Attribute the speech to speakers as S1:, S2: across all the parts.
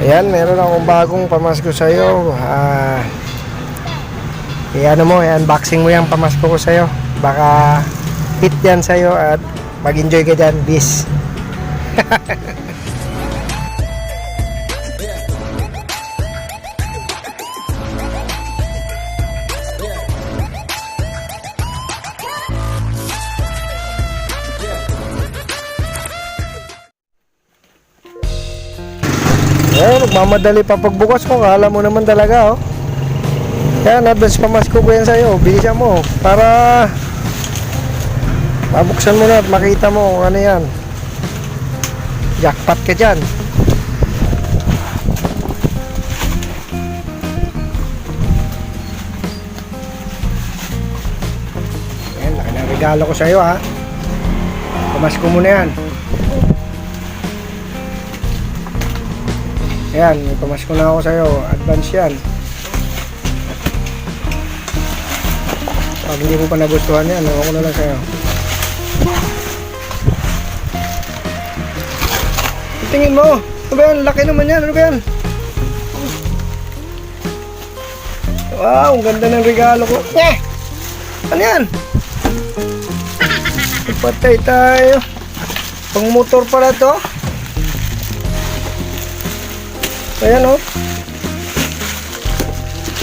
S1: Ayan, meron akong bagong pamasko sa'yo. I-unboxing mo yung pamasko ko sa'yo. Baka hit yan sa'yo at mag-enjoy ka dyan, bis. Nagmamadali pa pagbukas ko. Kala mo naman talaga, oh. Yan, advance pamasko ko yan sa'yo. Bilisan mo para mabuksan mo na at makita mo kung ano yan. Jackpot ka dyan. Yan, laki ng regalo ko sa'yo, ha. Pamasko mo na yan. Ayan, may pamasko na ako sa'yo. Advance yan. Pag hindi mo pa nagustuhan yan, ewan ko na lang sa'yo. Tingin mo. Ano ba yan? Laki naman yan. Ano ba yan? Wow, ang ganda ng regalo ko. Ano yan? Patay tayo. Pang motor pala to. Ayan, oh.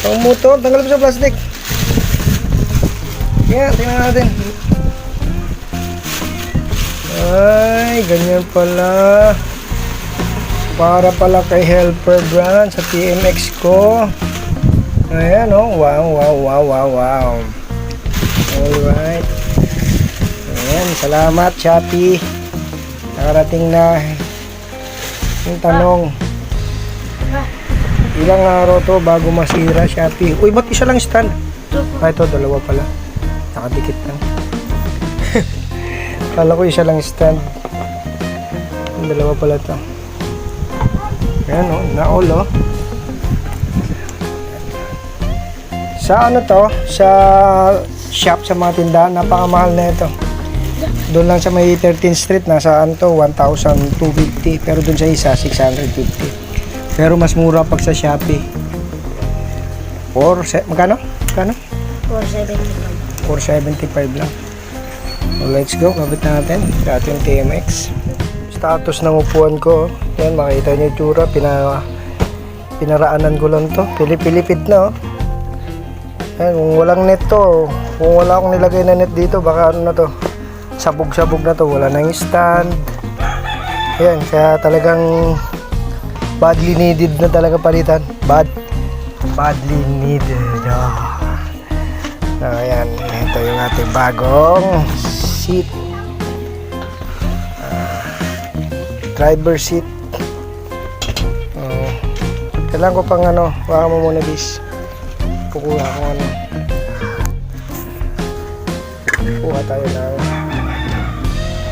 S1: Pang motor. Tanggal mo sa plastic. Yan, tingnan natin. Ay, ganyan pala. Para pala kay Helper Brand sa TMX ko. Ayan, oh. Wow. Alright. Ayan, salamat, Shopee. Nakarating na yung tanong. Ilang araw to bago masira, Shopee? Uy, ba't isa lang stand? Ito, dalawa pala. Nakadikit lang. Kala ko isa lang stand. Dalawa pala to. Ayan, oh, na-all, oh. Sa ano to? Sa shop, sa mga tindahan, napakamahal na ito. Doon lang sa may 13th Street, nasaan to? 1,250. Pero doon sa isa, 650. Pero mas mura pag sa Shopee. Magkano? 475 lang. So, let's go. Kabit natin. Ito yung TMX. Status ng upuan ko. Yan, makita nyo yung tsura. Pinaraanan ko lang to. Pilipit na, oh. Yan, kung walang net to, kung wala akong nilagay na net dito, baka ano na to, sabog-sabog na to. Wala nang stand. Yan, kaya talagang badly needed na talaga palitan. Badly needed. So, ayan. Ito yung ating bagong seat. Driver seat. Kailangan ko pang ano. Baka mo muna bis. Kukuha ko ano. Kuha tayo ng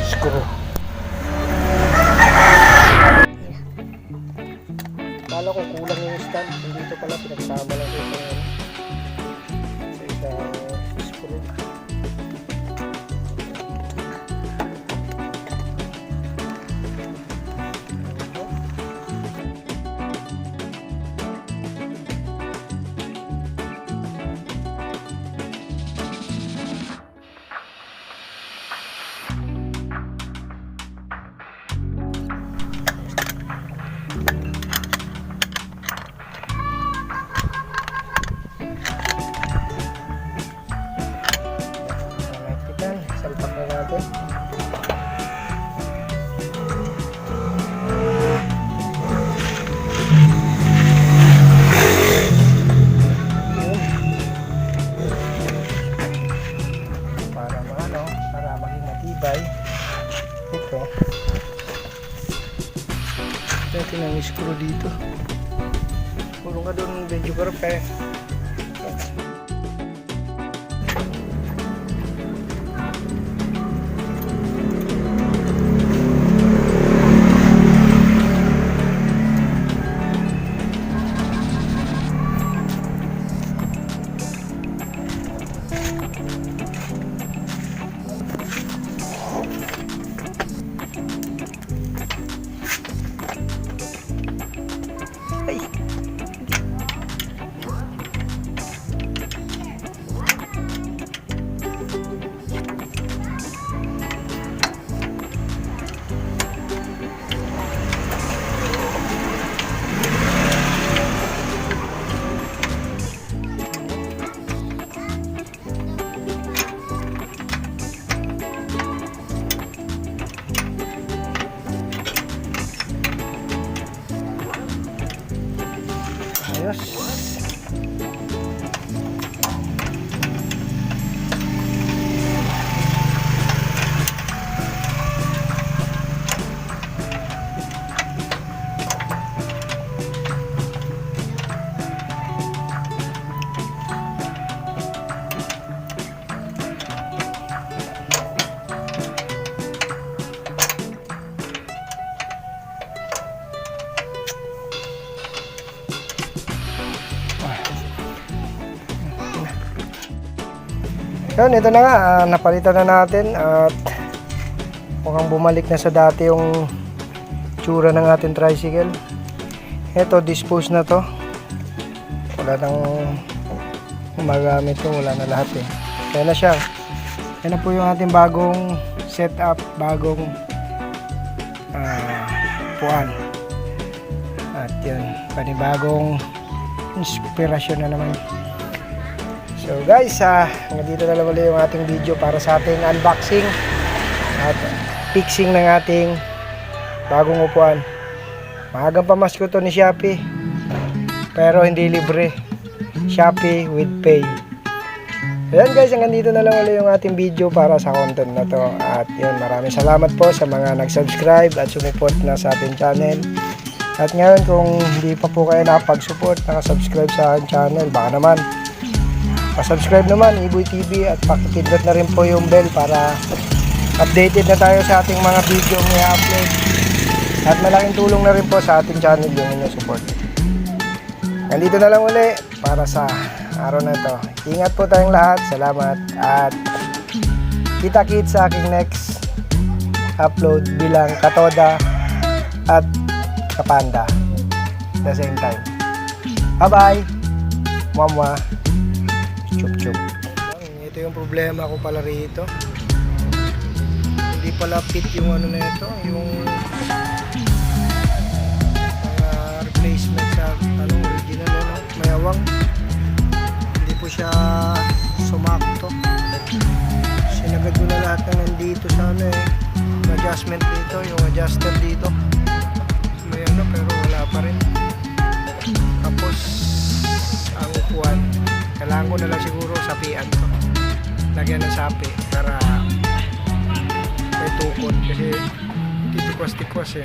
S1: screw. Kala ko kulang yung stand, hindi ito pala pinagsama lang ito sa isang screw. Salpak na natin. Para maging matibay. Ito. Natin ang screw dito. Pulong ka doon, medyo karpe. ayos. Yun, ito na nga, napalitan na natin at mukhang bumalik na sa dati yung tsura ng ating tricycle. Ito, dispose na to. Wala nang magamit to, wala na lahat eh. Kaya na siya. Yan na po yung ating bagong setup, bagong puan. At yun, panibagong inspirasyon na naman. So guys, dito na lang ulit yung ating video para sa ating unboxing at fixing ng ating bagong upuan. Maagang pamasko to ni Shopee, pero hindi libre. Shopee with pay. Ayan guys, hanggang dito na lang ulit yung ating video para sa content na to. At yun, maraming salamat po sa mga nag-subscribe at sumuport na sa ating channel. At ngayon, kung hindi pa po kayo nakapag-support, nakasubscribe sa ating channel, baka naman pa-subscribe naman, Iboy TV, at pakipindot na rin po yung bell para updated na tayo sa ating mga video na i-upload. At malaking tulong na rin po sa ating channel yung inyong support. Nandito na lang uli para sa araw na ito. Ingat po tayong lahat. Salamat. At kita-kits sa aking next upload bilang Katoda at Kapanda at the same time. Bye-bye! Mama! Chup-chup. Ito yung problema ko pala rito. Hindi pala fit yung ano na ito, yung replacement sa original mayawang. Hindi po siya sumakto. Sinagad ko na lahat ng nandito sa adjustment dito, yung adjuster dito. May pero wala pa rin. Tapos ang upuan, kailangan ko na lang siguro sapian ko. Lagyan ng sapi para may tukod kasi titikwas-tikwas